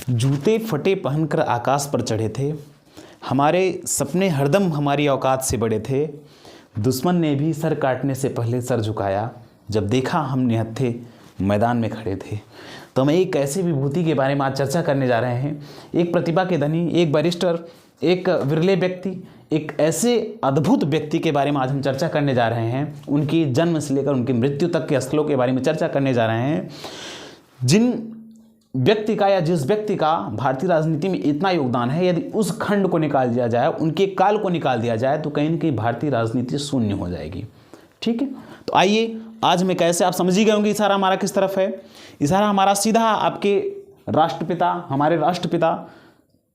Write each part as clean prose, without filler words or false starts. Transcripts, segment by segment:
जूते फटे पहनकर आकाश पर चढ़े थे, हमारे सपने हरदम हमारी औकात से बड़े थे। दुश्मन ने भी सर काटने से पहले सर झुकाया, जब देखा हम निहत्थे मैदान में खड़े थे। तो हम एक ऐसी विभूति के बारे में आज चर्चा करने जा रहे हैं, एक प्रतिभा के धनी, एक बैरिस्टर, एक विरले व्यक्ति, एक ऐसे अद्भुत व्यक्ति के बारे में आज हम चर्चा करने जा रहे हैं। उनकी जन्म से लेकर उनकी मृत्यु तक के स्थलों के बारे में चर्चा करने जा रहे हैं। जिन व्यक्ति का या जिस व्यक्ति का भारतीय राजनीति में इतना योगदान है, यदि उस खंड को निकाल दिया जाए, उनके काल को निकाल दिया जाए, तो कहीं न कहीं भारतीय राजनीति शून्य हो जाएगी। ठीक है, तो आइए आज मैं कैसे, आप समझ ही गए होंगे इशारा हमारा किस तरफ है। इशारा हमारा सीधा आपके राष्ट्रपिता, हमारे राष्ट्रपिता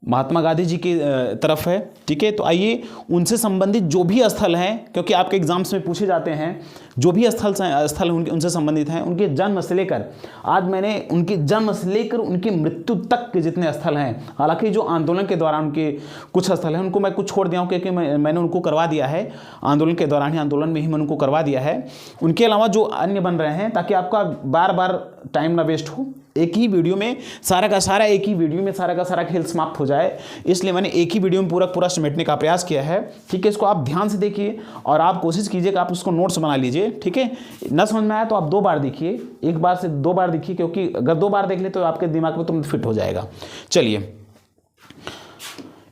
महात्मा गांधी जी की तरफ है। ठीक है, तो आइए उनसे संबंधित जो भी स्थल हैं, क्योंकि आपके एग्जाम्स में पूछे जाते हैं, जो भी स्थल उनसे संबंधित हैं, उनके जन्म से लेकर आज मैंने उनके जन्म से लेकर उनकी मृत्यु तक के जितने स्थल हैं, हालांकि जो आंदोलन के दौरान उनके कुछ स्थल हैं उनको मैं कुछ छोड़ दिया हूँ, क्योंकि मैंने उनको करवा दिया है आंदोलन के दौरान ही, आंदोलन में ही मैंने उनको करवा दिया है। उनके अलावा जो अन्य बन रहे हैं, ताकि आपका बार बार टाइम ना वेस्ट हो, एक ही वीडियो में सारा का सारा, एक ही वीडियो में सारा का सारा खेल समाप्त हो जाए, इसलिए मैंने एक ही वीडियो में पूरा समेटने का प्रयास किया है। ठीक है, इसको आप ध्यान से देखिए और आप कोशिश कीजिए कि आप उसको नोट्स बना लीजिए। ठीक है, न समझ में आया तो आप 2 बार देखिए, 1 बार से 2 बार देखिए, क्योंकि अगर 2 बार देख ले तो आपके दिमाग में तुरंत फिट हो जाएगा। चलिए,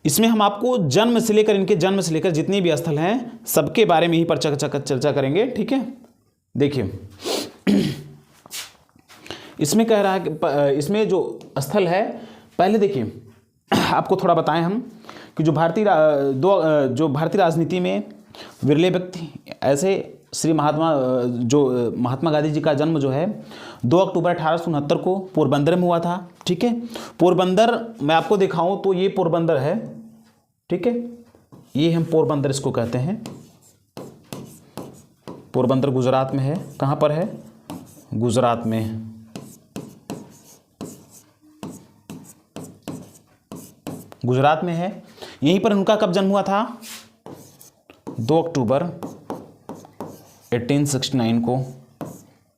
इसमें हम आपको जन्म से लेकर, इनके जन्म से लेकर जितने भी स्थल हैं सबके बारे में ही पर चर्चा करेंगे। ठीक है, देखिए इसमें कह रहा है कि इसमें जो स्थल है, पहले देखिए आपको थोड़ा बताएं हम कि जो भारतीय राजनीति में विरले व्यक्ति ऐसे श्री महात्मा गांधी जी का जन्म जो है 2 अक्टूबर 1869 को पोरबंदर में हुआ था। ठीक है, पोरबंदर मैं आपको दिखाऊं तो ये पोरबंदर है। ठीक है, ये हम पोरबंदर इसको कहते हैं। पोरबंदर गुजरात में है। कहाँ पर है? गुजरात में। गुजरात में है। यहीं पर उनका कब जन्म हुआ था? 2 अक्टूबर 1869 को।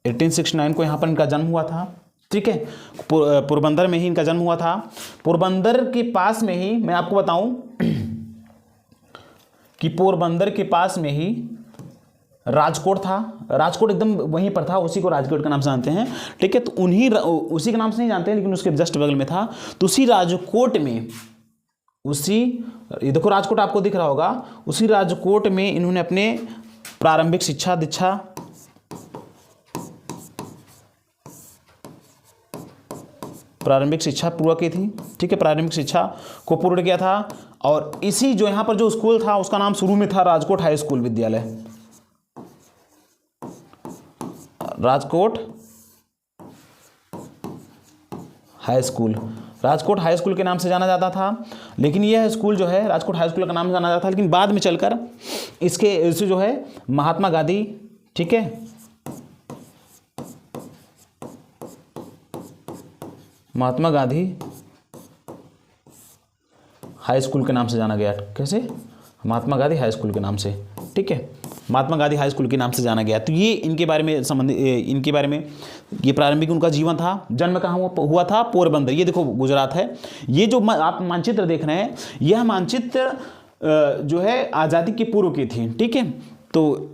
1869 को यहाँ पर इनका जन्म हुआ था। ठीक है, पोरबंदर में ही इनका जन्म हुआ था। पोरबंदर के पास में ही मैं आपको बताऊं कि पोरबंदर के पास में ही राजकोट था। राजकोट एकदम वहीं पर था, उसी को राजकोट का नाम से जानते हैं। ठीक है, तो उसी के नाम से नहीं जानते हैं, लेकिन उसके जस्ट बगल में था। तो उसी राजकोट में, ये देखो राजकोट आपको दिख रहा होगा, उसी राजकोट में इन्होंने अपने प्रारंभिक शिक्षा दीक्षा पूर्ण की थी। ठीक है, प्रारंभिक शिक्षा को पूर्ण किया था। और इसी जो यहाँ पर जो स्कूल था उसका नाम शुरू में था राजकोट हाई स्कूल विद्यालय। राजकोट हाई स्कूल के नाम से जाना जाता था। लेकिन यह स्कूल जो है राजकोट हाई स्कूल का नाम से जाना जाता था, लेकिन बाद में चलकर इसे जो है महात्मा गांधी, ठीक है, महात्मा गांधी हाई स्कूल के नाम से जाना गया। कैसे? महात्मा गांधी हाई स्कूल के नाम से। ठीक है, महात्मा गांधी हाई स्कूल के नाम से जाना गया। तो ये इनके बारे में ये प्रारंभिक उनका जीवन था। जन्म कहाँ हुआ था? पोरबंदर। ये देखो गुजरात है। ये जो आप मानचित्र देख रहे हैं, यह मानचित्र जो है आज़ादी के पूर्व की थी। ठीक है, तो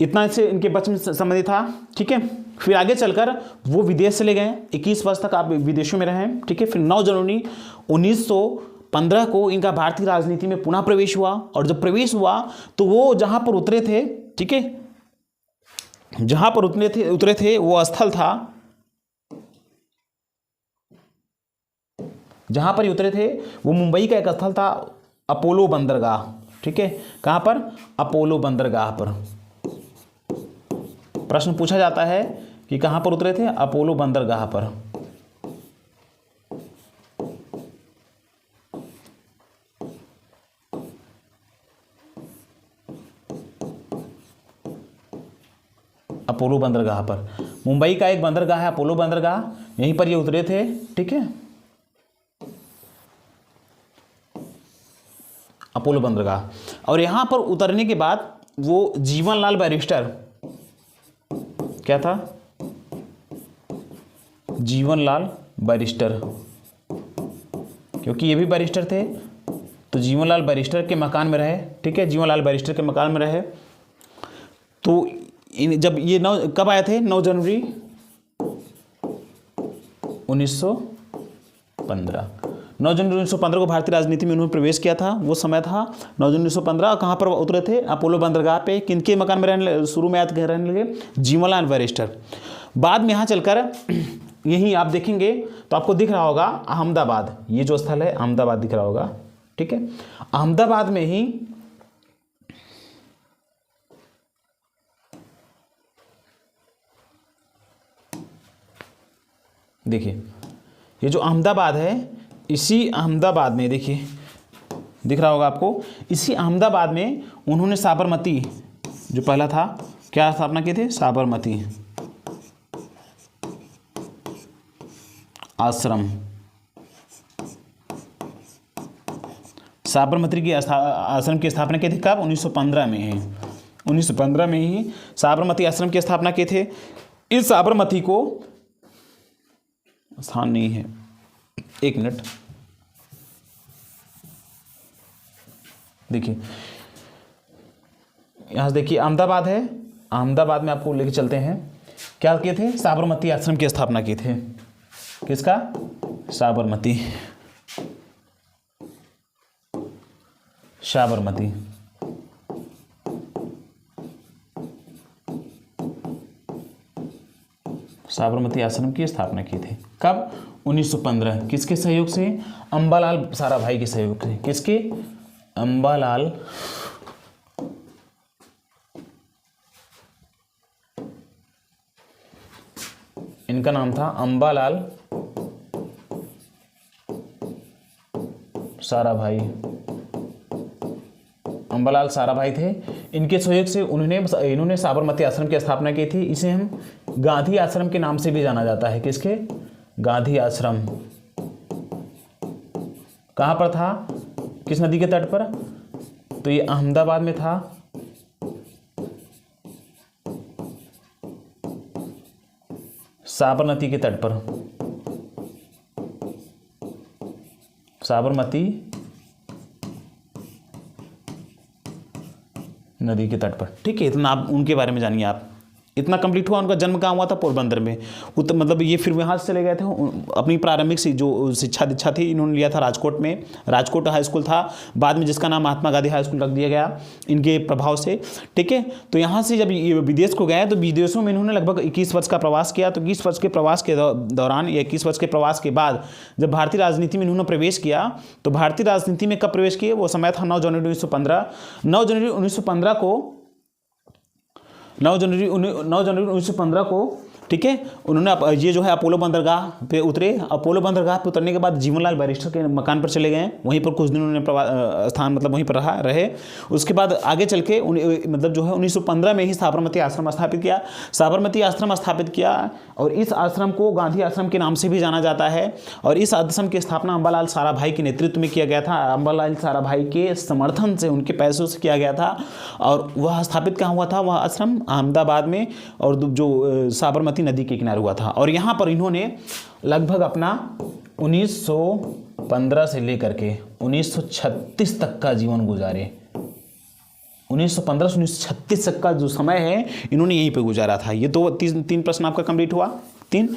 इतना से इनके बचपन संबंधी था। ठीक है, फिर आगे चलकर वो विदेश चले गए। 21 वर्ष तक आप विदेशों में रहे। ठीक है, फिर 9 जनवरी 1915 को इनका भारतीय राजनीति में पुनः प्रवेश हुआ। और जब प्रवेश हुआ तो वो जहां पर उतरे थे, ठीक है, जहां पर उतरे थे वो स्थल था, जहां पर उतरे थे वो मुंबई का एक स्थल था, अपोलो बंदरगाह। ठीक है, कहां पर? अपोलो बंदरगाह पर। प्रश्न पूछा जाता है कि कहां पर उतरे थे? अपोलो बंदरगाह पर। अपोलो बंदरगाह पर। मुंबई का एक बंदरगाह है अपोलो बंदरगाह, यहीं पर ये उतरे थे। ठीक है, अपोलो बंदरगाह। और यहां पर उतरने के बाद वो जीवनलाल बैरिस्टर, क्या था? जीवनलाल बैरिस्टर क्योंकि ये भी बैरिस्टर थे, तो जीवनलाल बैरिस्टर के मकान में रहे। ठीक है, जीवनलाल बैरिस्टर के मकान में रहे। तो जब ये कब आए थे? 9 जनवरी 1915। 9 जनवरी 1915 को भारतीय राजनीति में उन्होंने प्रवेश किया था। वो समय था 9 जनवरी 1915। कहाँ पर उतरे थे? अपोलो बंदरगाह पे। किनके मकान में रहने, शुरू में रहने लगे? जीवनलाल बैरिस्टर। बाद में यहाँ चलकर यहीं आप देखेंगे तो आपको दिख रहा होगा अहमदाबाद, ये जो स्थल है अहमदाबाद दिख रहा होगा। ठीक है, अहमदाबाद में ही देखिए, ये जो अहमदाबाद है, इसी अहमदाबाद में देखिए दिख रहा होगा आपको, इसी अहमदाबाद में उन्होंने साबरमती जो पहला था, क्या स्थापना किए थे? साबरमती आश्रम। साबरमती की आश्रम की स्थापना की थी कब? 1915 में ही। 1915 में ही साबरमती आश्रम की स्थापना की थे। इस साबरमती को स्थान नहीं है, एक मिनट देखिए, यहां से देखिए अहमदाबाद है, अहमदाबाद में आपको लेके चलते हैं। क्या किए थे? साबरमती आश्रम की स्थापना की थे। किसका? साबरमती, साबरमती। साबरमती आश्रम की स्थापना की थी कब? 1915। किसके सहयोग से? अंबालाल साराभाई के सहयोग से। किसके? अंबालाल इनका नाम था अंबालाल साराभाई। अंबालाल साराभाई थे। इनके सहयोग से इन्होंने साबरमती आश्रम की स्थापना की थी। इसे हम गांधी आश्रम के नाम से भी जाना जाता है। किसके? गांधी आश्रम। कहाँ पर था? किस नदी के तट पर? तो ये अहमदाबाद में था। साबरमती के तट पर, साबरमती नदी के तट पर। ठीक है, इतना आप उनके बारे में जानिए। आप इतना कंप्लीट हुआ। उनका जन्म कहाँ हुआ था? पोरबंदर में। मतलब ये फिर वहाँ से चले गए थे। अपनी प्रारंभिक जो शिक्षा दीक्षा थी इन्होंने लिया था राजकोट में। राजकोट हाई स्कूल था, बाद में जिसका नाम महात्मा गांधी हाई स्कूल रख दिया गया इनके प्रभाव से। ठीक है, तो यहाँ से जब ये विदेश को गए तो विदेशों में इन्होंने लगभग 21 वर्ष का प्रवास किया। तो 21 वर्ष के प्रवास के दौरान या 21 वर्ष के प्रवास के बाद जब भारतीय राजनीति में इन्होंने प्रवेश किया, तो भारतीय राजनीति में कब प्रवेश किए? वो समय था 9 जनवरी 1915। 9 जनवरी 1915 को 9 जनवरी 1915 को, ठीक है, उन्होंने ये जो है अपोलो बंदरगाह पे उतरे। अपोलो बंदरगाह पे उतरने के बाद जीवनलाल बैरिस्टर के मकान पर चले गए। वहीं पर कुछ दिन उन्होंने स्थान मतलब वहीं पर रहे। उसके बाद आगे चल के मतलब जो है 1915 में ही साबरमती आश्रम स्थापित किया। साबरमती आश्रम स्थापित किया और इस आश्रम को गांधी आश्रम के नाम से भी जाना जाता है। और इस आश्रम की स्थापना अंबालाल साराभाई के नेतृत्व में किया गया था। अंबालाल साराभाई के समर्थन से, उनके पैसों से किया गया था। और वह स्थापित कहाँ हुआ था? वह आश्रम अहमदाबाद में, और जो साबरमती नदी के किनारे हुआ था। और यहाँ पर इन्होंने लगभग अपना 1915 से लेकर के 1936 तक का जीवन गुजारे। 1915 से 1936 तक का जो समय है इन्होंने यहीं पे गुजारा था। ये दो तीन प्रश्न आपका कंप्लीट हुआ। 3।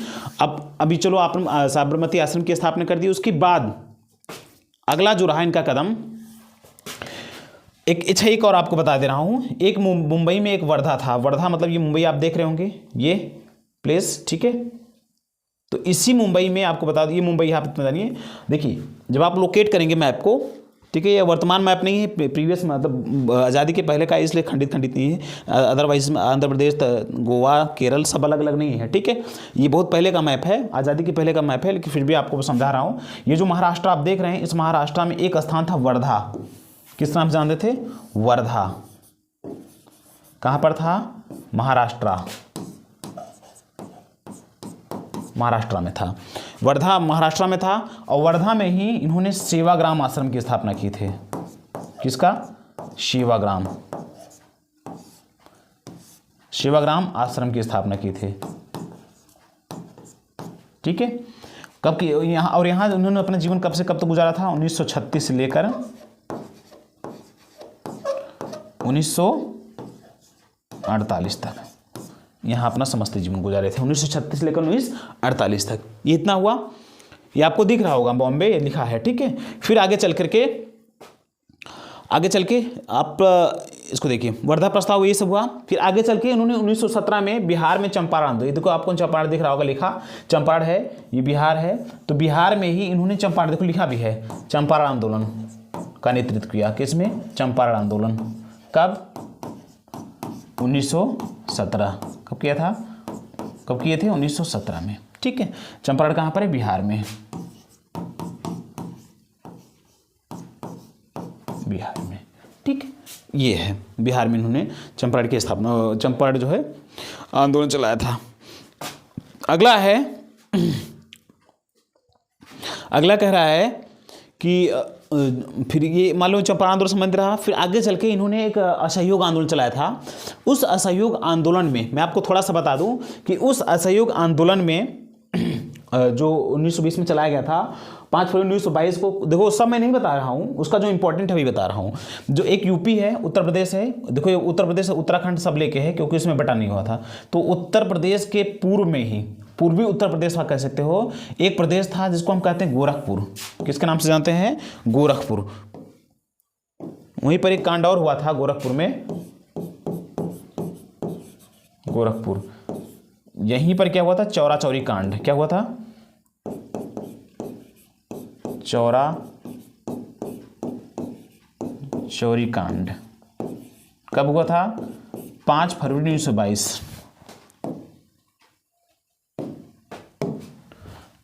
अब अभी चलो आपने साबरमती आश्रम की स्थापना कर दी। उसके बाद अगला जो रहा इनका कदम, एक और आपको बता दे रहा हूँ। एक मुंबई में एक वर्धा था। वर्धा मतलब ये मुंबई आप देख रहे होंगे, ये प्लेस। ठीक है, तो इसी मुंबई में आपको बता दूँ, ये मुंबई यहाँ पे जानिए। देखिए जब आप लोकेट करेंगे मैप को, ठीक है, ये वर्तमान मैप नहीं है, प्रीवियस मतलब आज़ादी के पहले का, इसलिए खंडित नहीं है। अदरवाइज आंध्र प्रदेश, गोवा, केरल सब अलग अलग नहीं है। ठीक है, ये बहुत पहले का मैप है, आज़ादी के पहले का मैप है, लेकिन फिर भी आपको समझा रहा हूँ। ये जो महाराष्ट्र आप देख रहे हैं, इस महाराष्ट्र में एक स्थान था वर्धा। किस नाम से जानते थे? वर्धा। कहाँ पर था? महाराष्ट्र में था। वर्धा महाराष्ट्र में था। और वर्धा में ही इन्होंने सेवाग्राम आश्रम की स्थापना की थी। किसका? सेवाग्राम आश्रम की स्थापना की थी। ठीक है, कब की यहाँ, और यहाँ उन्होंने अपना जीवन कब से कब तक गुजारा था, 1936 से लेकर 1948 तक यहाँ अपना समस्त जीवन गुजारे थे। 1936 से लेकर 1948 तक ये इतना हुआ। ये आपको दिख रहा होगा, बॉम्बे ये लिखा है, ठीक है। फिर आगे चल के आप इसको देखिए, वर्धा प्रस्ताव ये सब हुआ। फिर आगे चल के इन्होंने 1917 में बिहार में चंपारण आंदोलन, ये देखो आपको चंपारण दिख रहा होगा, लिखा चंपारण है, ये बिहार है, तो बिहार में ही इन्होंने चंपारण, देखो लिखा भी है, चंपारण आंदोलन का नेतृत्व किया। किसमें? चंपारण आंदोलन। कब? 1917। कब किया था? कब किए थे? 1917 में, ठीक है। चंपारण कहाँ पर है? बिहार में, बिहार में, ठीक है। ये है बिहार में इन्होंने चंपारण की स्थापना, चंपारण जो है आंदोलन चलाया था। अगला है, अगला कह रहा है कि फिर ये मान लो चंपारण आंदोलन संबंध रहा। फिर आगे चल के इन्होंने एक असहयोग आंदोलन चलाया था। उस असहयोग आंदोलन में मैं आपको थोड़ा सा बता दूं कि उस असहयोग आंदोलन में जो 1920 में चलाया गया था, 5 फरवरी 1922 को, देखो सब मैं नहीं बता रहा हूँ, उसका जो इंपॉर्टेंट है वही बता रहा हूँ। जो एक यूपी है, उत्तर प्रदेश है, देखो ये उत्तर प्रदेश उत्तराखंड सब लेके है, क्योंकि उसमें बटा नहीं हुआ था। तो उत्तर प्रदेश के पूर्व में ही, पूर्वी उत्तर प्रदेश कह सकते हो, एक प्रदेश था जिसको हम कहते हैं गोरखपुर। किसके नाम से जानते हैं? गोरखपुर। वहीं पर एक कांड और हुआ था गोरखपुर में, गोरखपुर। यहीं पर क्या हुआ था? चौरा चौरी कांड। क्या हुआ था? चौरा चौरी कांड। कब हुआ था? 5 फरवरी 1922।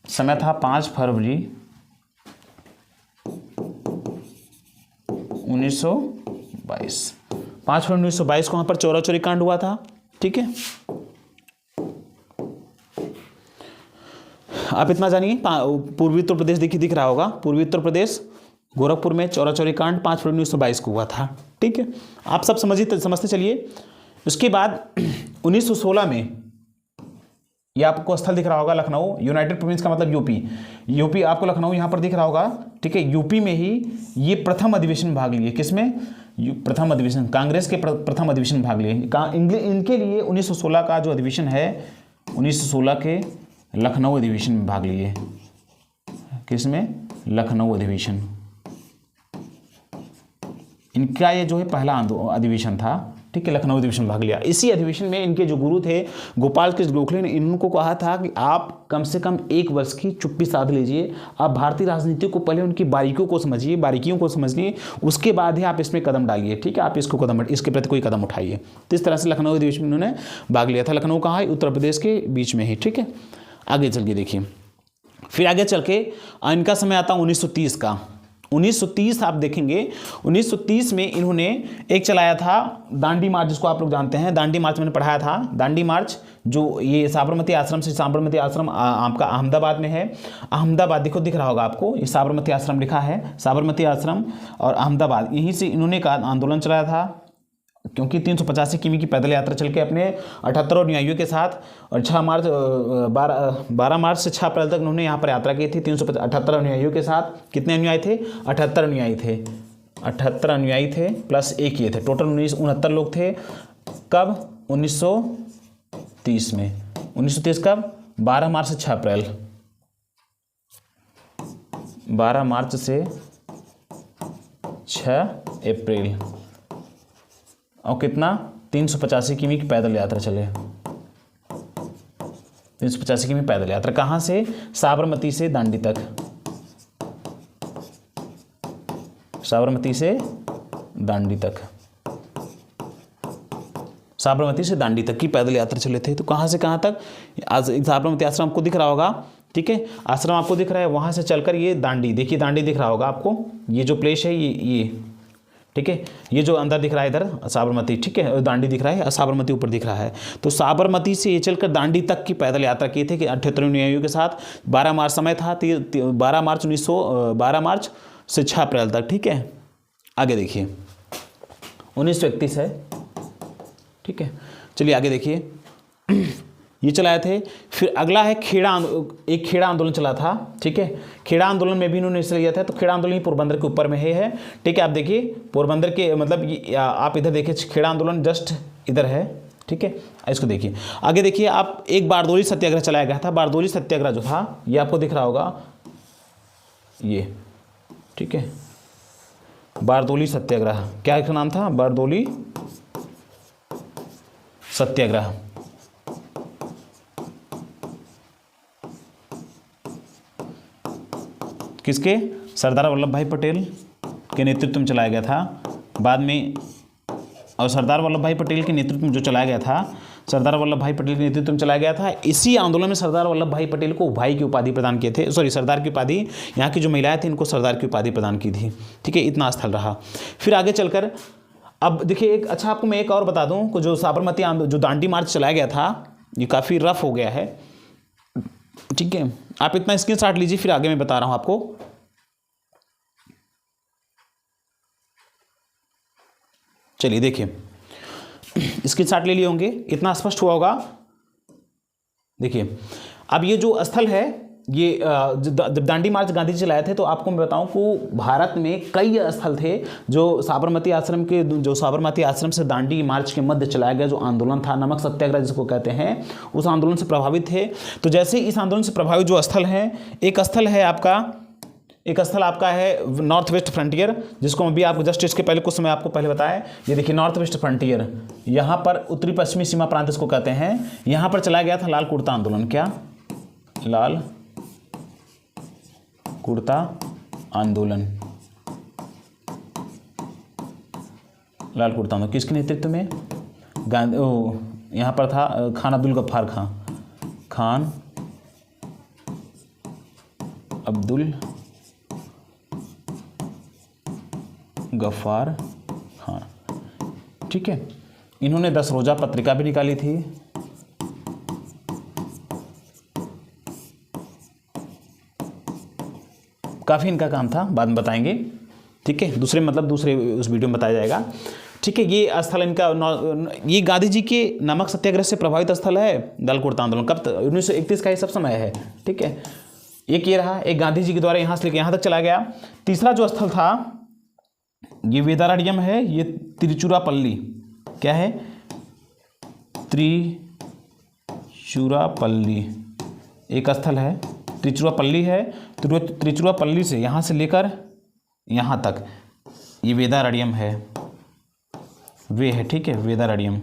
समय था 5 फरवरी 1922। 5 फरवरी 1922 को वहां पर चौरा चौरी कांड हुआ था, ठीक है। आप इतना जानिए, पूर्वी उत्तर प्रदेश देखिए दिख रहा होगा, पूर्वी उत्तर प्रदेश गोरखपुर में चौरा चौरी कांड 5 फरवरी 1922 को हुआ था, ठीक है। आप सब समझते चलिए। उसके बाद 1916 में, ये आपको स्थल दिख रहा होगा लखनऊ, यूनाइटेड प्रोविंस का मतलब यूपी। यूपी आपको लखनऊ यहाँ पर दिख रहा होगा, ठीक है। यूपी में ही ये प्रथम अधिवेशन भाग लिए। किसमें? प्रथम अधिवेशन, कांग्रेस के प्रथम अधिवेशन भाग लिए। इनके लिए 1916 का जो अधिवेशन है, 1916 के लखनऊ अधिवेशन में भाग लिए। किसमें? लखनऊ अधिवेशन। इनका ये जो है पहला अधिवेशन था, ठीक है। लखनऊ अधिवेशन में भाग लिया। इसी अधिवेशन में इनके जो गुरु थे गोपाल कृष्ण गोखले ने इनको कहा था कि आप कम से कम 1 वर्ष की चुप्पी साध लीजिए, आप भारतीय राजनीति को पहले उनकी बारीकियों को समझिए, उसके बाद ही आप इसमें कदम डालिए, ठीक है। आप इसके प्रति कोई कदम उठाइए। तो इस तरह से लखनऊ अधिवेशन में उन्होंने भाग लिया था। लखनऊ कहाँ है? उत्तर प्रदेश के बीच में ही, ठीक है। आगे चल के देखिए, फिर आगे चल के इनका समय आता 1930 का। 1930 आप देखेंगे, 1930 में इन्होंने एक चलाया था दांडी मार्च, जिसको आप लोग जानते हैं। दांडी मार्च मैंने पढ़ाया था। दांडी मार्च जो ये साबरमती आश्रम से, साबरमती आश्रम आपका अहमदाबाद में है। अहमदाबाद देखो दिख रहा होगा आपको, ये साबरमती आश्रम लिखा है, साबरमती आश्रम और अहमदाबाद, यहीं से इन्होंने का आंदोलन चलाया था। क्योंकि 385 किमी की पैदल यात्रा चल के अपने 78 अनुयायियों के साथ, और 12 मार्च से 6 अप्रैल तक उन्होंने यहाँ पर यात्रा की थी 378 अनुयायियों के साथ। कितने अनुयायी थे? 78 अनुयायी थे। 78 अनुयायी थे प्लस एक ये थे, टोटल 69 लोग थे। कब? 1930 में। 1930 कब? 12 मार्च से 6 अप्रैल। 12 मार्च से 6 अप्रैल। और कितना? 385 किमी की पैदल यात्रा चले। 385 किमी पैदल यात्रा कहाँ से? साबरमती से दांडी तक। साबरमती से दांडी तक, साबरमती से दांडी तक की पैदल यात्रा चले थे। तो कहाँ से कहाँ तक? आज साबरमती आश्रम आपको दिख रहा होगा, ठीक है। आश्रम आपको दिख रहा है, वहाँ से चलकर ये दांडी, देखिए दांडी दिख रहा होगा आपको, ये जो प्लेस है ये ठीक है। ये जो अंदर दिख रहा है इधर साबरमती, ठीक है, दांडी दिख रहा है, साबरमती ऊपर दिख रहा है। तो साबरमती से ये चलकर दांडी तक की पैदल यात्रा की थी कि 78 अनुयायियों के साथ। 12 मार्च समय था, 12 मार्च से 6 अप्रैल तक, ठीक है। आगे देखिए 1931 है, ठीक है। चलिए आगे देखिए ये चलाए थे। फिर अगला है एक खेड़ा आंदोलन चला था, ठीक है। खेड़ा आंदोलन में भी इन्होंने हिस्सा लिया था। तो खेड़ा आंदोलन पोरबंदर के ऊपर में है, ठीक है। आप देखिए पोरबंदर के मतलब आप इधर देखिए खेड़ा आंदोलन जस्ट इधर है, ठीक है। इसको देखिए आगे, देखिए आप एक बारदोली सत्याग्रह चलाया गया था। बारदोली सत्याग्रह जो था ये आपको दिख रहा होगा, ये ठीक है। बारदोली सत्याग्रह, क्या इसका नाम था? बारदोली सत्याग्रह। किसके? सरदार वल्लभ भाई पटेल के नेतृत्व में चलाया गया था बाद में। और सरदार वल्लभ भाई पटेल के नेतृत्व में जो चलाया गया था, सरदार वल्लभ भाई पटेल के नेतृत्व में चलाया गया था। इसी आंदोलन में सरदार वल्लभ भाई पटेल को भाई की उपाधि प्रदान किए थे, सॉरी सरदार की उपाधि, यहाँ की जो महिलाएं थी इनको सरदार की उपाधि प्रदान की थी, ठीक है। इतना स्थल रहा। फिर आगे चलकर अब देखिए एक अच्छा आपको मैं एक और बता दूं कि जो साबरमती जो दांडी मार्च चलाया गया था ये काफ़ी रफ हो गया है, ठीक है। आप इतना स्क्रीनशॉट लीजिए, फिर आगे मैं बता रहा हूं आपको। चलिए देखिए स्क्रीनशॉट ले लिए होंगे, इतना स्पष्ट हुआ होगा। देखिए अब ये जो स्थल है, ये जब दांडी मार्च गांधी जी चलाए थे तो आपको मैं बताऊं कि भारत में कई स्थल थे जो साबरमती आश्रम से दांडी मार्च के मध्य चलाया गया जो आंदोलन था, नमक सत्याग्रह जिसको कहते हैं, उस आंदोलन से प्रभावित थे। तो जैसे इस आंदोलन से प्रभावित जो स्थल हैं, एक स्थल आपका है नॉर्थ वेस्ट फ्रंटियर, जिसको अभी आपको जस्ट इसके पहले कुछ समय आपको पहले बताया। ये देखिए नॉर्थ वेस्ट फ्रंटियर, यहाँ पर उत्तरी पश्चिमी सीमा प्रांत इसको कहते हैं। यहाँ पर चलाया गया था लाल कुर्ता आंदोलन। क्या? लाल कुर्ता आंदोलन। लाल कुर्ता आंदोलन किसके नेतृत्व में? यहाँ पर था खान अब्दुल गफ्फार खां, खान अब्दुल गफ्फार खां, ठीक है। इन्होंने 10 रोजा पत्रिका भी निकाली थी। काफ़ी इनका काम था, बाद में बताएंगे, ठीक है। दूसरे उस वीडियो में बताया जाएगा, ठीक है। ये स्थल इनका ये गांधी जी के नमक सत्याग्रह से प्रभावित स्थल है लाल कुर्ता आंदोलन। कब? 1931 का ये सब समय है, ठीक है। एक ये रहा, एक गांधी जी के द्वारा यहाँ से लेकर यहाँ तक चला गया। तीसरा जो स्थल था ये वेदारण्यम है, ये तिरुचिरापल्ली। क्या है? त्रिचुरापल्ली एक स्थल है, त्रिचुरापल्ली है। त्रिचुरापल्ली से यहाँ से लेकर यहाँ तक ये वेदारण्यम है, वे है, ठीक है। वेदारण्यम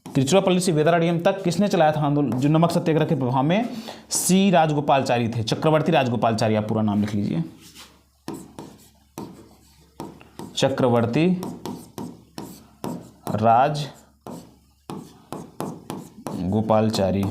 त्रिचुरापल्ली से वेदारण्यम तक किसने चलाया था आंदोलन? जो नमक सत्याग्रह के प्रभाव में सी राजगोपालचारी थे, चक्रवर्ती राजगोपालचारी। आप पूरा नाम लिख लीजिए, चक्रवर्ती राजगोपालचारी।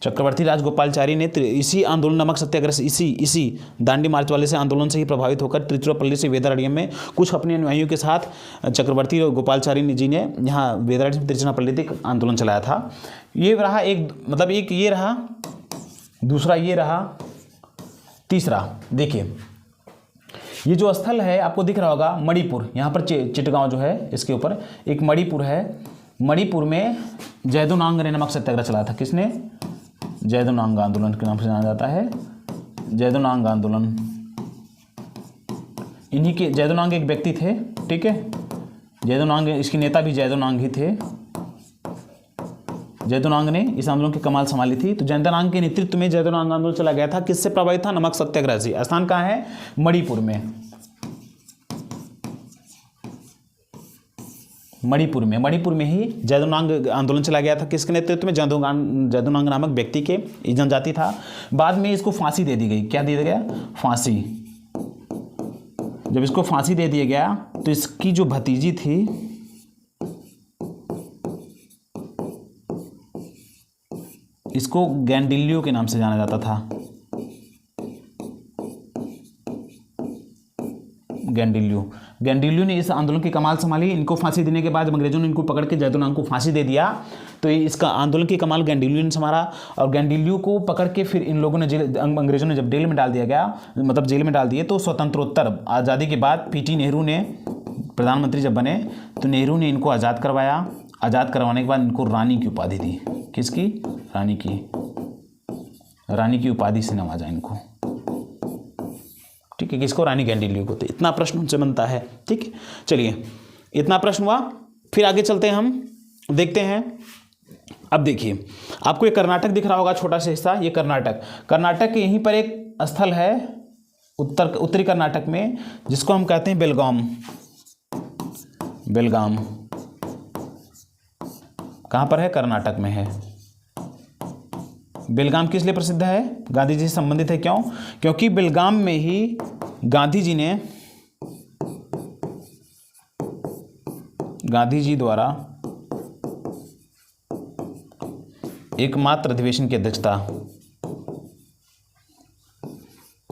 चक्रवर्ती राजगोपालचारी ने इसी आंदोलन नमक सत्याग्रह से इसी दांडी मार्च वाले से आंदोलन से ही प्रभावित होकर त्रिचुरापल्ली से वेदारण्यम में कुछ अपने अनुयायियों के साथ चक्रवर्ती गोपालचारी जी ने यहाँ वेदारण्यम से त्रिचुरापल्ली तक आंदोलन चलाया था। ये रहा एक ये रहा, दूसरा ये रहा, तीसरा देखिए ये जो स्थल है आपको दिख रहा होगा मणिपुर। यहाँ पर चिटगांव जो है इसके ऊपर एक मणिपुर है। मणिपुर में जैदोनांग ने नमक सत्याग्रह चलाया था। किसने? जैदोनांग आंदोलन के नाम से जाना जाता है, जैदोनांग आंदोलन। इन्हीं के जैदोनांग एक व्यक्ति थे, ठीक है। जैदोनांग, इसके नेता भी जैदोनांग ही थे। जैदोनांग ने इस आंदोलन की कमाल संभाली थी। तो जैदोनांग के नेतृत्व में जैदोनांग आंदोलन चला गया था। किससे प्रभावित था? नमक सत्याग्रह से। स्थान कहाँ है? मणिपुर में। मणिपुर में ही जैदोनांग आंदोलन चला गया था। किसके नेतृत्व में? जैदोनांग नामक व्यक्ति के, जनजाति था। बाद में इसको फांसी दे दी गई। क्या दे दिया गया? फांसी। जब इसको फांसी दे दिया गया तो इसकी जो भतीजी थी, इसको गैंडिलियो के नाम से जाना जाता था। गैंडिलियो ने इस आंदोलन की कमाल संभाली। इनको फांसी देने के बाद अंग्रेजों ने इनको पकड़ के जैदोनांग को फांसी दे दिया। तो इसका आंदोलन की कमाल गैंडिलियो ने संभाला। और गैंडिलियो को पकड़ के फिर इन लोगों ने अंग्रेजों ने जब जेल में डाल दिया गया, मतलब जेल में डाल दिए, तो स्वतंत्रोत्तर आज़ादी के बाद पीटी नेहरू ने प्रधानमंत्री जब बने तो नेहरू ने इनको आज़ाद करवाया। आज़ाद करवाने के बाद इनको रानी की उपाधि दी। किसकी? रानी की उपाधि से नवाजा इनको। ठीक है, किसको? रानी गैंडीलियो को। तो इतना प्रश्न उनसे बनता है। ठीक है, चलिए इतना प्रश्न हुआ। फिर आगे चलते हैं, हम देखते हैं। अब देखिए, आपको ये कर्नाटक दिख रहा होगा, छोटा सा हिस्सा, ये कर्नाटक के यहीं पर एक स्थल है उत्तरी कर्नाटक में, जिसको हम कहते हैं बेलगाम। कहाँ पर है? कर्नाटक में है। बेलगाम किस लिए प्रसिद्ध है? गांधी जी से संबंधित है। क्यों? क्योंकि बेलगाम में ही गांधी जी द्वारा एकमात्र अधिवेशन की अध्यक्षता।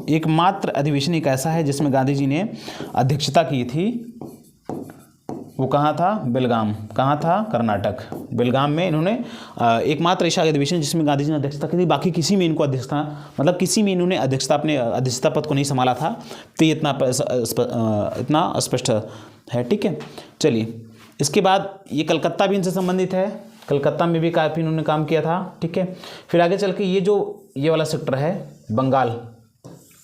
एकमात्र अधिवेशन एक ऐसा है जिसमें गांधी जी ने अध्यक्षता की थी। वो कहाँ था? बेलगाम। कहाँ था? कर्नाटक। बेलगाम में इन्होंने एकमात्र ऐसा अधिवेशन जिसमें गांधी जी ने अध्यक्षता की थी। बाकी किसी में इनको अध्यक्षता, मतलब किसी में इन्होंने अपने अध्यक्षता पद को नहीं संभाला था। तो ये इतना स्पष्ट है। ठीक है, चलिए इसके बाद ये कलकत्ता भी इनसे संबंधित है। कलकत्ता में भी काफ़ी इन्होंने काम किया था। ठीक है, फिर आगे चल के ये वाला सेक्टर है बंगाल।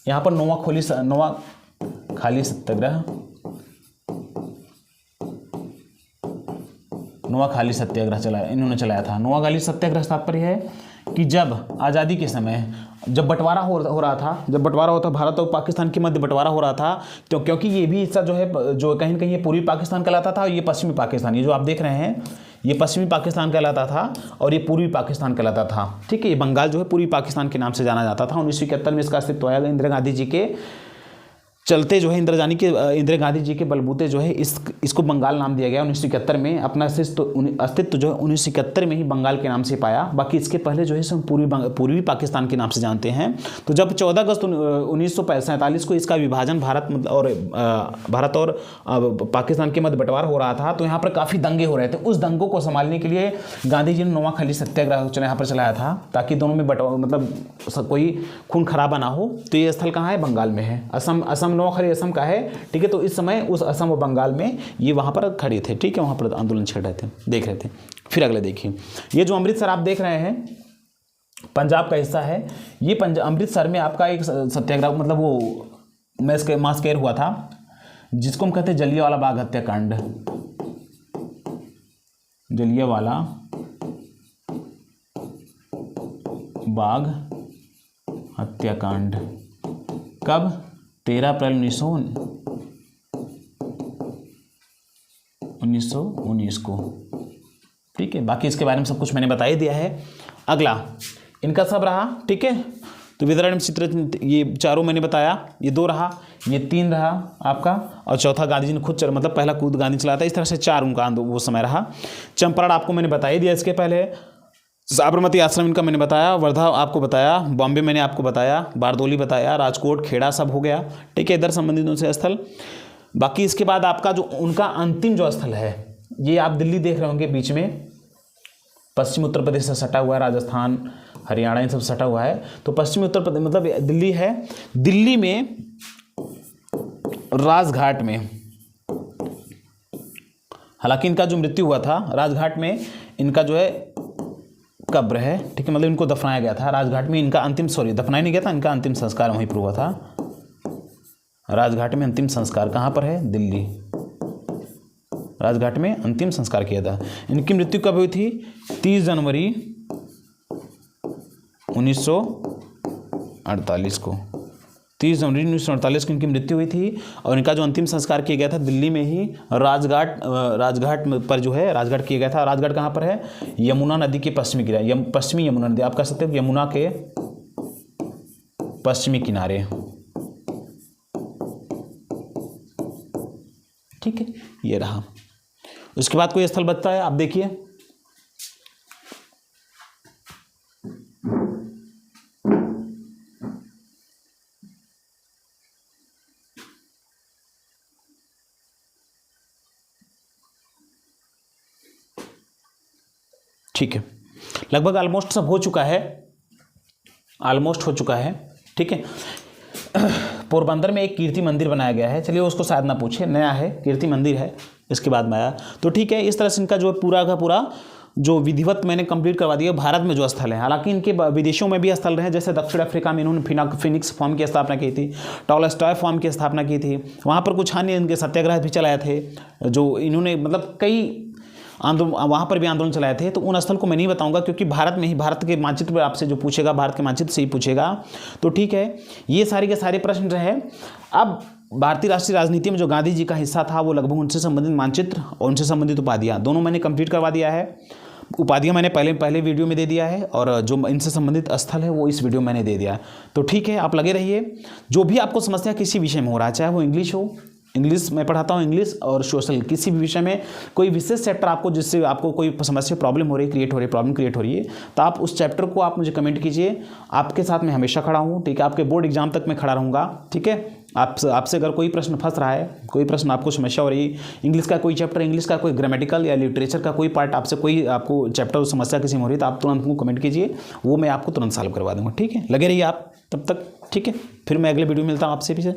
यहाँ पर नोआखाली सत्याग्रह इन्होंने चलाया था। नोआखाली सत्याग्रह तात्पर्य है कि जब आज़ादी के समय जब बंटवारा हो रहा था, भारत और पाकिस्तान के मध्य बंटवारा हो रहा था, तो क्योंकि ये भी हिस्सा जो कहीं ना कहीं ये पूर्वी पाकिस्तान कहलाता था और ये पश्चिमी पाकिस्तान, ये जो आप देख रहे हैं ये पश्चिमी पाकिस्तान कहलाता था और ये पूर्वी पाकिस्तान कहलाता था। ठीक है, ये बंगाल जो है पूर्वी पाकिस्तान के नाम से जाना जाता था। 1971 में इसका अस्तित्व आया। इंदिरा गांधी जी के चलते जो है, इंदिरा गांधी जी के बलबूते जो है इसको बंगाल नाम दिया गया। 1971 में अपना अस्तित्व जो है 1971 में ही बंगाल के नाम से पाया। बाकी इसके पहले जो है इसे पूर्वी पाकिस्तान के नाम से जानते हैं। तो जब 14 अगस्त 1947 को इसका विभाजन भारत और पाकिस्तान के मध्य बंटवारा हो रहा था, तो यहाँ पर काफ़ी दंगे हो रहे थे। उस दंगों को संभालने के लिए गांधी जी ने नोआखाली सत्याग्रह यहाँ पर चलाया था, ताकि दोनों में कोई खून खराबा ना हो। तो ये स्थल कहाँ है? बंगाल में है। असम नोआखाली असम का है। ठीक है, तो इस समय उस असम और बंगाल में ये वहाँ पर खड़े थे। ठीक है, वहाँ पर आंदोलन छेड़ रहे थे, देख रहे थे। फिर अगले देखिए, ये जो अमृतसर आप देख रहे हैं पंजाब का हिस्सा है। ये अमृतसर में आपका एक सत्याग्रह, मतलब वो मास्केर हुआ था, जिसको हम कहते हैं जलियांवाला बाग हत्याकांड। जलियांवाला बाग हत्याकांड कब? 13 अप्रैल 1919 को। ठीक है, बाकी इसके बारे में सब कुछ मैंने बता ही दिया है। अगला इनका सब रहा। ठीक है, तो वितरण चित्र ये चारों मैंने बताया। ये 2 रहा, ये 3 रहा आपका, और चौथा गांधी जी ने खुद मतलब पहला कूद गांधी चलाया था। इस तरह से 4 उनका वो समय रहा। चंपारण आपको मैंने बता ही दिया इसके पहले। साबरमती आश्रम इनका मैंने बताया। वर्धा आपको बताया। बॉम्बे मैंने आपको बताया। बारदोली बताया। राजकोट, खेड़ा सब हो गया। ठीक है, इधर संबंधित उनसे स्थल। बाकी इसके बाद आपका जो उनका अंतिम जो स्थल है, ये आप दिल्ली देख रहे होंगे बीच में, पश्चिम उत्तर प्रदेश से सटा हुआ है, राजस्थान, हरियाणा इन सब सटा हुआ है। तो पश्चिमी उत्तर प्रदेश मतलब दिल्ली है। दिल्ली में राजघाट में, हालांकि इनका जो मृत्यु हुआ था राजघाट में, इनका जो है कब्र है। ठीक है, मतलब इनको दफनाया गया था राजघाट में। इनका दफनाया नहीं गया था, इनका अंतिम संस्कार वहीं पर हुआ था। राजघाट में अंतिम संस्कार कहाँ पर है? दिल्ली। राजघाट में अंतिम संस्कार किया था। इनकी मृत्यु कब हुई थी? 30 जनवरी 1948 को। 30 जनवरी 1948 को इनकी मृत्यु हुई थी। और इनका जो अंतिम संस्कार किया गया था दिल्ली में ही, राजघाट पर जो है राजघाट किया गया था। राजघाट कहाँ पर है? यमुना नदी के पश्चिमी किनारे। पश्चिमी यमुना नदी आप कह सकते हो, यमुना के पश्चिमी किनारे। ठीक है, ये रहा। उसके बाद कोई स्थल बचता है, आप देखिए। ठीक है, लगभग ऑलमोस्ट हो चुका है। ठीक है, पोरबंदर में एक कीर्ति मंदिर बनाया गया है, चलिए उसको शायद ना पूछे, नया है, कीर्ति मंदिर है, इसके बाद में आया। तो ठीक है, इस तरह से इनका जो पूरा का पूरा जो विधिवत मैंने कंप्लीट करवा दिया भारत में जो स्थल है। हालांकि इनके विदेशों में भी स्थल रहे, जैसे दक्षिण अफ्रीका में इन्होंने फिनिक्स फॉर्म की स्थापना की थी, टॉलस्टॉय फॉर्म की स्थापना की थी, वहाँ पर कुछ अन्य इनके सत्याग्रह भी चलाए थे, जो इन्होंने मतलब कई आंदोलन, वहाँ पर भी आंदोलन चलाए थे। तो उन स्थल को मैं नहीं बताऊंगा, क्योंकि भारत में ही, भारत के मानचित्र पर आपसे जो पूछेगा भारत के मानचित्र से ही पूछेगा। तो ठीक है, ये सारे के सारे प्रश्न रहे। अब भारतीय राष्ट्रीय राजनीति में जो गांधी जी का हिस्सा था, वो लगभग उनसे संबंधित मानचित्र और उनसे संबंधित उपाधियाँ दोनों मैंने कंप्लीट करवा दिया है। उपाधियाँ मैंने पहले वीडियो में दे दिया है, और जो इनसे संबंधित स्थल है वो इस वीडियो में मैंने दे दिया है। तो ठीक है, आप लगे रहिए। जो भी आपको समस्या किसी विषय में हो रहा है, चाहे वो इंग्लिश हो, इंग्लिश मैं पढ़ाता हूँ, इंग्लिश और सोशल, किसी भी विषय में कोई विशेष चैप्टर आपको जिससे आपको कोई समस्या प्रॉब्लम हो रही है, प्रॉब्लम क्रिएट हो रही है, तो आप उस चैप्टर को आप मुझे कमेंट कीजिए। आपके साथ मैं हमेशा खड़ा हूँ, ठीक है, आपके बोर्ड एग्जाम तक मैं खड़ा रहूँगा, ठीक है। आपसे अगर कोई प्रश्न फंस रहा है, कोई प्रश्न आपको समस्या हो रही है, इंग्लिश का कोई चैप्टर, इंग्लिश का कोई ग्रामेटिकल या लिटरेचर का कोई पार्ट आपसे कोई आपको चैप्टर समस्या किसी में हो रही है, तो आप तुरंत को कमेंट कीजिए, वो मैं आपको तुरंत सॉल्व करवा दूँगा, ठीक है। लगे रहिए आप तब तक, ठीक है। फिर मैं अगले वीडियो में मिलता हूँ आपसे भी।